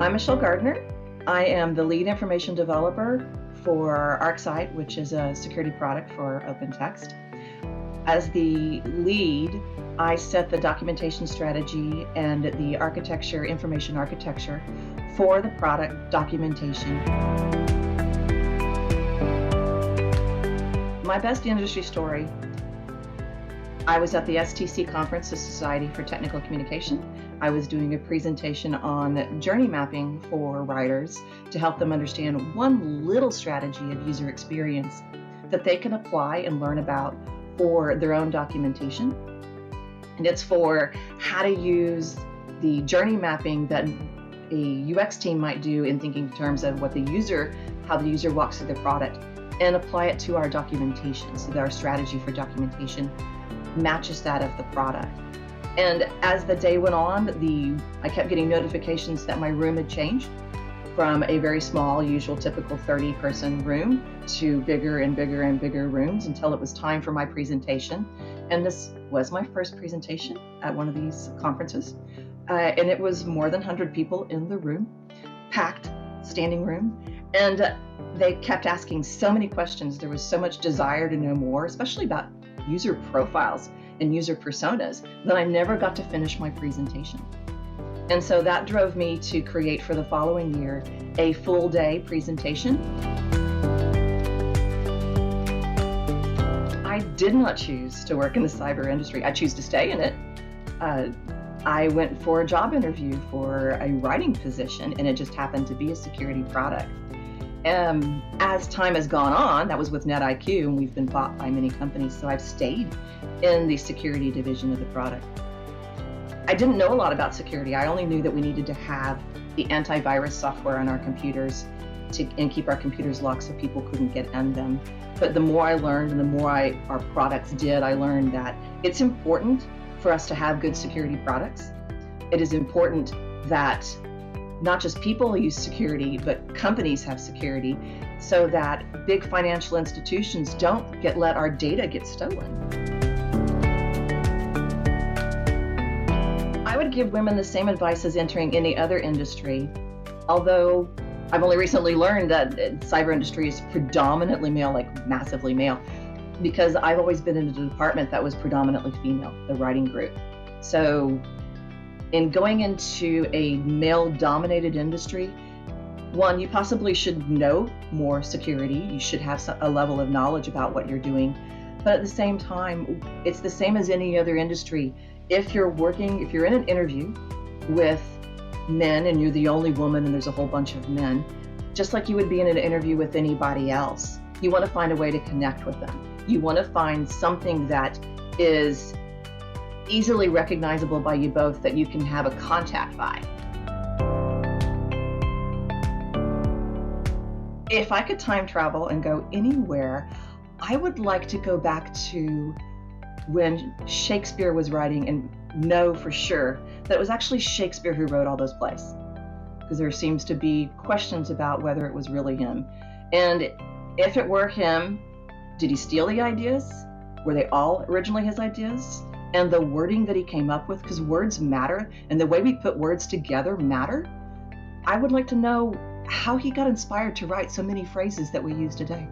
I'm Michelle Gardner. I am the lead information developer for ArcSight, which is a security product for OpenText. As the lead, I set the documentation strategy and the architecture, information architecture for the product documentation. My best industry story, I was at the STC conference, the Society for Technical Communication. I was doing a presentation on journey mapping for writers to help them understand one little strategy of user experience that they can apply and learn about for their own documentation. And it's for how to use the journey mapping that a UX team might do in thinking in terms of how the user walks through the product, and apply it to our documentation so that our strategy for documentation matches that of the product. And as the day went on, I kept getting notifications that my room had changed from a very small, usual, typical 30-person room to bigger and bigger and bigger rooms until it was time for my presentation. And this was my first presentation at one of these conferences. And it was more than 100 people in the room, packed, standing room. And they kept asking so many questions. There was so much desire to know more, especially about user profiles and user personas, that I never got to finish my presentation. And so that drove me to create for the following year a full day presentation. I did not choose to work in the cyber industry. I choose to stay in it. I went for a job interview for a writing position, and it just happened to be a security product. As time has gone on, that was with NetIQ, and we've been bought by many companies, so I've stayed in the security division of the product. I didn't know a lot about security. I only knew that we needed to have the antivirus software on our computers and keep our computers locked so people couldn't get in them. But the more I learned and the more our products did, I learned that it's important for us to have good security products. It is important that not just people use security, but companies have security so that big financial institutions don't let our data get stolen. I would give women the same advice as entering any other industry, although I've only recently learned that the cyber industry is predominantly male, like massively male, because I've always been in a department that was predominantly female, the writing group. So in going into a male-dominated industry, one, you possibly should know more security. You should have a level of knowledge about what you're doing. But at the same time, it's the same as any other industry. If you're in an interview with men and you're the only woman and there's a whole bunch of men, just like you would be in an interview with anybody else, you want to find a way to connect with them. You want to find something that is easily recognizable by you both, that you can have a contact by. If I could time travel and go anywhere, I would like to go back to when Shakespeare was writing and know for sure that it was actually Shakespeare who wrote all those plays, because there seems to be questions about whether it was really him. And if it were him, did he steal the ideas? Were they all originally his ideas? And the wording that he came up with, because words matter, and the way we put words together matter. I would like to know how he got inspired to write so many phrases that we use today.